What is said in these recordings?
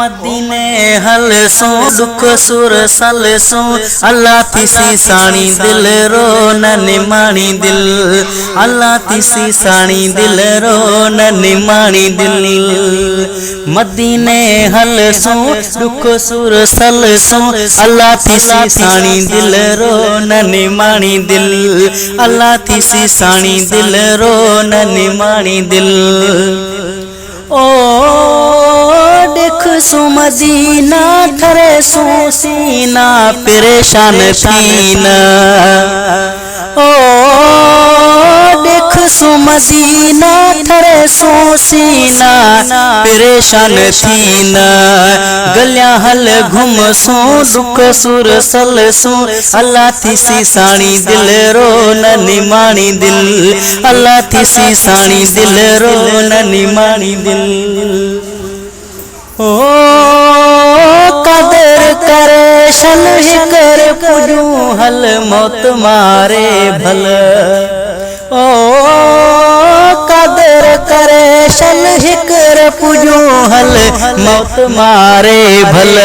मदीने हल सो दुख सुर सल सो अल्लाह तिसी साणी दिल रो न निमाणी दिल अल्लाह तिसी साणी दिल रो न निमाणी दिल मदीने हल सो दुख सुर सल सो अल्लाह तिसी साणी दिल रो न निमाणी दिल अल्लाह तिसी साणी दिल रो न निमाणी दिल ओ देख सो मदीना थरे सो सीना परेशान थीना ओ देख सो मदीना थरे सो सीना परेशान थीना गलिया हल घुम सो दुख सुर सल सो अल्लाह तिसी साणी दिल रो न निमाणी दिल अल्लाह तिसी साणी दिल रो न निमाणी दिल ओ कदर करे शन हिकर पुजू हल मौत मारे भल ओ कदर करे शन हिकर पुजू हल मौत मारे भल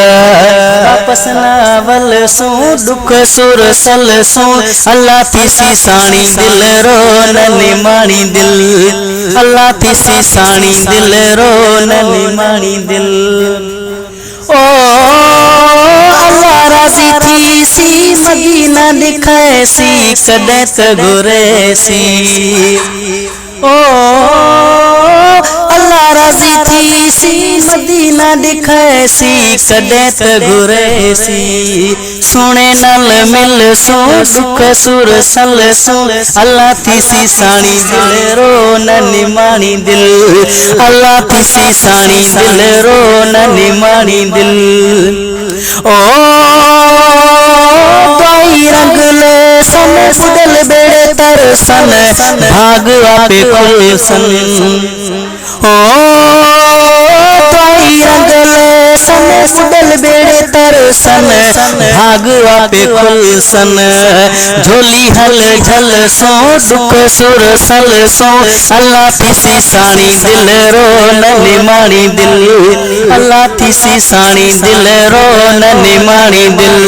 वापस नावल सो दुख सुर सल सो अल्लाह तिसी साणी दिल रो न निमाणी दिल अल्लाह तिसी साणी दिल रो न निमाणी दिल ओ अल्लाह राजी थी सी मदीना दिखाए सी कदे त गुरे सी ओ अल्लाह राजी थी सी मदीना दिखाए सी कदे त गुरे सी सोने नल मिल सो दुख सुर सल सो अल्लाह तिसी साणी दिल रो न निमाणी दिल अल्लाह तिसी साणी दिल रो न निमाणी दिल ओ दाई रंग ले सन बुडल बेड़े तर सन भाग आपे कुल सन ओ दाई रंग ले सन बुडल बेड़े तर सन भाग आपे कुल सन झोली हल झल सो दुख सुर सल सो अल्लाह तिसी साणी दिल रो न निमाणी दिल अल्लाह तिसी साणी दिल रो न निमाणी दिल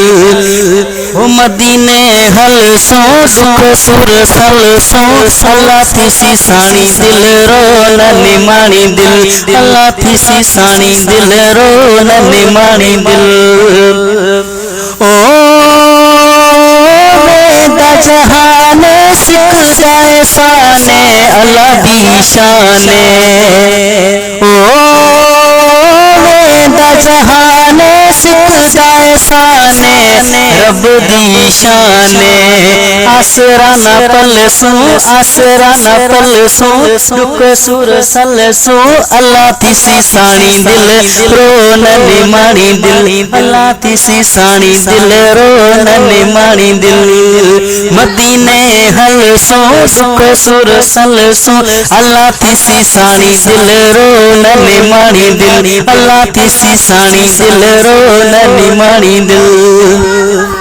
ओ मदीने हल सो दुख सुर सल सो अल्लाह तिसी साणी दिल रो न निमाणी दिल अल्लाह तिसी साणी दिल रो न निमाणी दिल ओ मेदा जहान सिख जाए साने अल्लाह दी शाने ओ मेदा जहान सिख जाए साने रब दी शाने आसरा न पल सो आसरा न पल सो दुख सुर सल सो अल्लाह तिसी साणी दिल रो न निमाणी दिल अल्लाह तिसी साणी दिल रो न निमाणी दिल मदीने हल सो दुख सुर सल सो अल्लाह तिसी साणी दिल रो न निमाणी दिल अल्लाह तिसी साणी दिल रो न निमाणी दिल